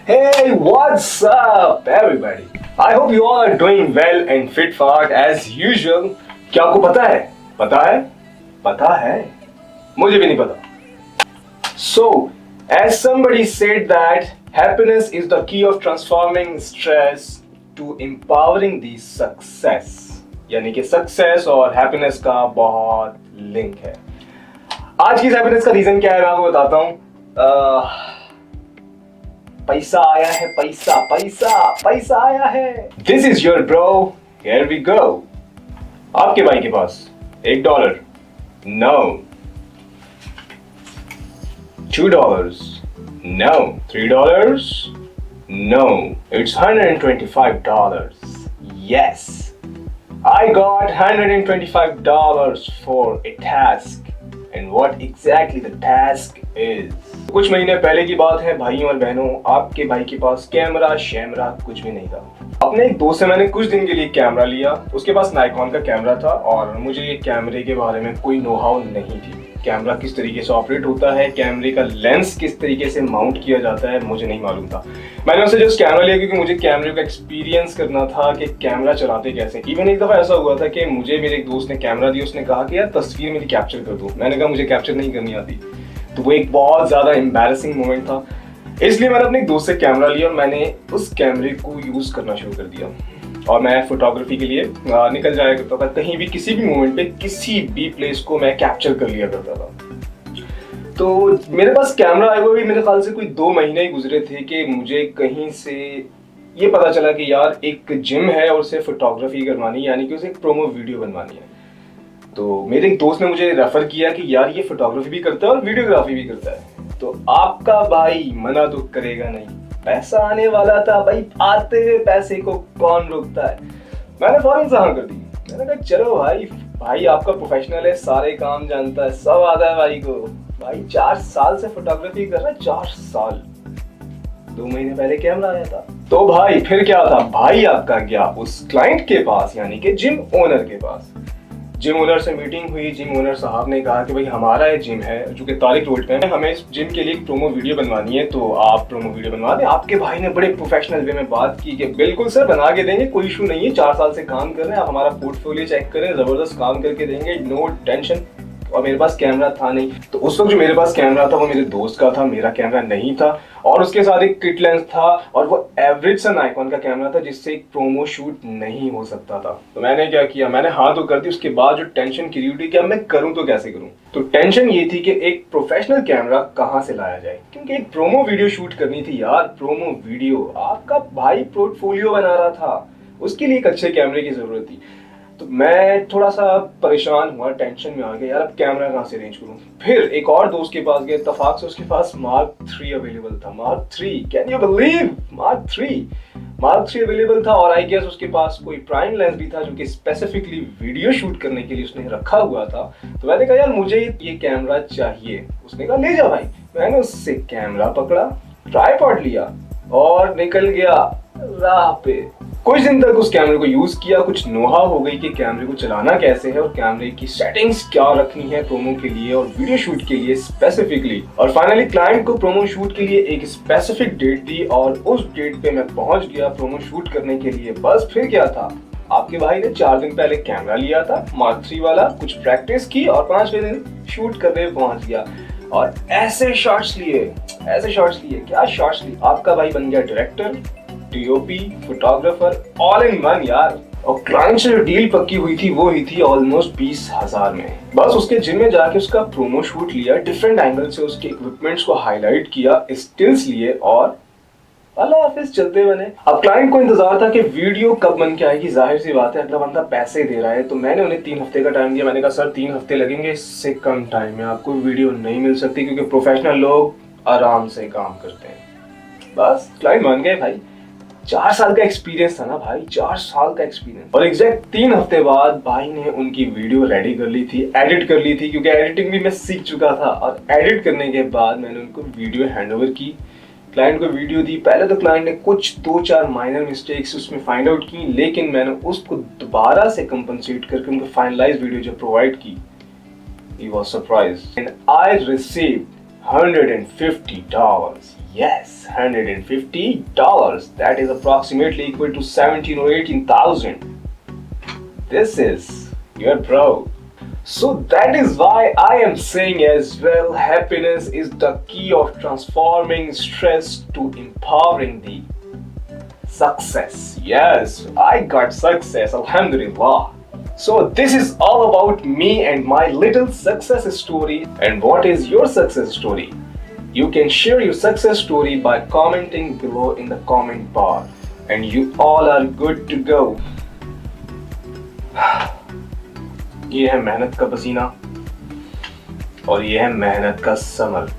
Hey, what's up, everybody? I hope you all are doing well and fit for as usual. क्या आपको पता है? पता है? पता है? मुझे भी नहीं पता. So, as somebody said that happiness is the key of transforming stress to empowering the success. यानी कि सक्सेस और हैप्पीनेस का बहुत लिंक है. आज की हैप्पीनेस का रीजन क्या है मैं आपको बताता हूं. पैसा आया है, पैसा पैसा पैसा आया है. This is your bro, here we go. आपके भाई के पास $1, no. $2, no. $3, no. It's $125. Yes, I got $125 for a task. And what exactly the task is? कुछ महीने पहले की बात है भाइयों और बहनों, आपके भाई के पास कैमरा शैमरा कुछ भी नहीं था. अपने एक दोस्त से मैंने कुछ दिन के लिए कैमरा लिया. उसके पास नाइकॉन का कैमरा था और मुझे कैमरे के बारे में कोई नो हाउ नहीं थी. कैमरा किस तरीके से ऑपरेट होता है, कैमरे का लेंस किस तरीके से माउंट किया जाता है, मुझे नहीं मालूम था. मैंने उससे जस्ट कैमरा लिया क्योंकि मुझे कैमरे का एक्सपीरियंस करना था कि कैमरा चलाते कैसे. इवन एक दफ़ा ऐसा हुआ था कि मुझे मेरे एक दोस्त ने कैमरा दिया. उसने कहा कि यार तस्वीर मेरी कैप्चर कर दो. मैंने कहा मुझे कैप्चर नहीं करनी आती. तो वो एक बहुत ज़्यादा एम्बैरेसिंग मोमेंट था. इसलिए मैंने अपने एक दोस्त से कैमरा लिया और मैंने उस कैमरे को यूज़ करना शुरू कर दिया. और मैं फोटोग्राफी के लिए निकल जाया करता था. कहीं भी किसी भी मोमेंट पे किसी भी प्लेस को मैं कैप्चर कर लिया करता था. तो मेरे पास कैमरा आए हुए भी मेरे ख्याल से कोई 2 महीने ही गुजरे थे कि मुझे कहीं से ये पता चला कि यार एक जिम है और उसे फोटोग्राफी करवानी है, यानी कि उसे एक प्रोमो वीडियो बनवानी है. तो मेरे एक दोस्त ने मुझे रेफर किया कि यार ये फोटोग्राफी भी करता है और वीडियोग्राफी भी करता है. तो आपका भाई मना तो करेगा नहीं. पैसा आने वाला था भाई, आते हुए पैसे को कौन रोकता है. मैंने फौरन से हाँ कर दी. मैंने कहा चलो भाई, भाई आपका प्रोफेशनल है, सारे काम जानता है, सब आता है भाई को. भाई 4 साल से फोटोग्राफी कर रहा है. 4 साल. 2 महीने पहले कैमरा आया था. तो भाई फिर क्या था, भाई आपका गया उस क्लाइंट के पास यानी कि जिम ओनर के पास. जिम ओनर से मीटिंग हुई. जिम ओनर साहब ने कहा कि भाई हमारा ये जिम है जो कि तारिक रोड पे है, हमें इस जिम के लिए एक प्रोमो वीडियो बनवानी है, तो आप प्रोमो वीडियो बनवा दें. आपके भाई ने बड़े प्रोफेशनल वे में बात की कि बिल्कुल सर बना के देंगे, कोई इशू नहीं है, 4 साल से काम कर रहे हैं, आप हमारा पोर्टफोलियो चेक करें, जबरदस्त काम करके देंगे, नो टेंशन. और मेरे पास कैमरा था नहीं. तो उस वक्त जो मेरे पास कैमरा था वो मेरे दोस्त का था, मेरा कैमरा नहीं था. और उसके साथ एक किट लेंस था और वो एवरेज सा नाइकॉन का कैमरा था जिससे एक प्रोमो शूट नहीं हो सकता था. तो मैंने क्या किया, मैंने हाँ तो कर दी. उसके बाद जो टेंशन क्रिएट हुई कि अब मैं करूँ तो कैसे करूँ. तो टेंशन ये थी कि एक प्रोफेशनल कैमरा कहाँ से लाया जाए, क्योंकि एक प्रोमो वीडियो शूट करनी थी यार. प्रोमो वीडियो आपका भाई पोर्टफोलियो बना रहा था, उसके लिए एक अच्छे कैमरे की जरूरत थी. तो मैं थोड़ा सा परेशान हुआ, टेंशन में आ गया यार अब कैमरा कहाँ से अरेंज करूँ. फिर एक और दोस्त के पास गए, इत्तेफाक से उसके पास Mark 3 अवेलेबल था. Mark 3, can you believe, Mark 3 available था. और आई गेस उसके पास कोई प्राइम लेंस भी था जो कि स्पेसिफिकली वीडियो शूट करने के लिए उसने रखा हुआ था. तो मैंने कहा यार मुझे ये कैमरा चाहिए. उसने कहा ले जा भाई. मैंने उससे कैमरा पकड़ा, ट्राइपॉड लिया और निकल गया राह पे. कुछ दिन तक उस कैमरे को यूज किया. कुछ नोहा हो गई कि कैमरे को चलाना कैसे है और कैमरे की सेटिंग्स क्या रखनी है प्रोमो के लिए और वीडियो शूट के लिए स्पेसिफिकली. और फाइनली क्लाइंट को प्रोमो शूट के लिए एक स्पेसिफिक डेट दी और उस डेट पे मैं पहुंच गया प्रोमो शूट करने के लिए. बस फिर क्या था, आपके भाई ने 4 दिन पहले कैमरा लिया था Mark 3 वाला, कुछ प्रैक्टिस की और 5वें दिन शूट करने पहुंच गया. और ऐसे शॉट्स लिए. क्या शॉट्स लिए. आपका भाई बन गया director, DOP, photographer, all in one यार. और क्लाइंट से जो डील पक्की हुई थी वो हुई थी ऑलमोस्ट 20,000 में. बस उसके जिम में जाके उसका प्रोमो शूट लिया, डिफरेंट एंगल से उसके इक्विपमेंट्स को हाईलाइट किया, स्टिल्स लिए और अल्लाह हाफिज चलते बने. अब क्लाइंट को इंतजार था कि वीडियो कब बन के आएगी. जाहिर सी बात है अगला बंदा पैसे दे रहा है. तो मैंने उन्हें 3 हफ्ते का टाइम दिया. मैंने कहा सर 3 हफ्ते लगेंगे, इससे कम टाइम में आपको वीडियो नहीं मिल सकती क्योंकि प्रोफेशनल लोग आराम से काम करते हैं. बस क्लाइंट मान गए भाई. 4 साल का एक्सपीरियंस था ना भाई, 4 साल का एक्सपीरियंस. और एग्जैक्ट 3 हफ्ते बाद भाई ने उनकी वीडियो रेडी कर ली थी, एडिट कर ली थी, क्योंकि एडिटिंग भी मैं सीख चुका था. और एडिट करने के बाद मैंने उनको वीडियो हैंडओवर की, क्लाइंट को वीडियो दी. पहले तो क्लाइंट ने कुछ 2-4 माइनर मिस्टेक्स उसमें फाइंड आउट की, लेकिन मैंने उसको दोबारा से कंपनसेट करके उनको फाइनलाइज वीडियो जो प्रोवाइड की, he was surprised and I received $150. Yes, $150. That is approximately equal to 17 or 18,000. This is your bro. So that is why I am saying as well, happiness is the key of transforming stress to empowering the success. Yes, I got success, Alhamdulillah. So this is all about me and my little success story. And what is your success story? You can share your success story by commenting below in the comment bar. And you all are good to go. ये है मेहनत का पसीना और ये है मेहनत का समर.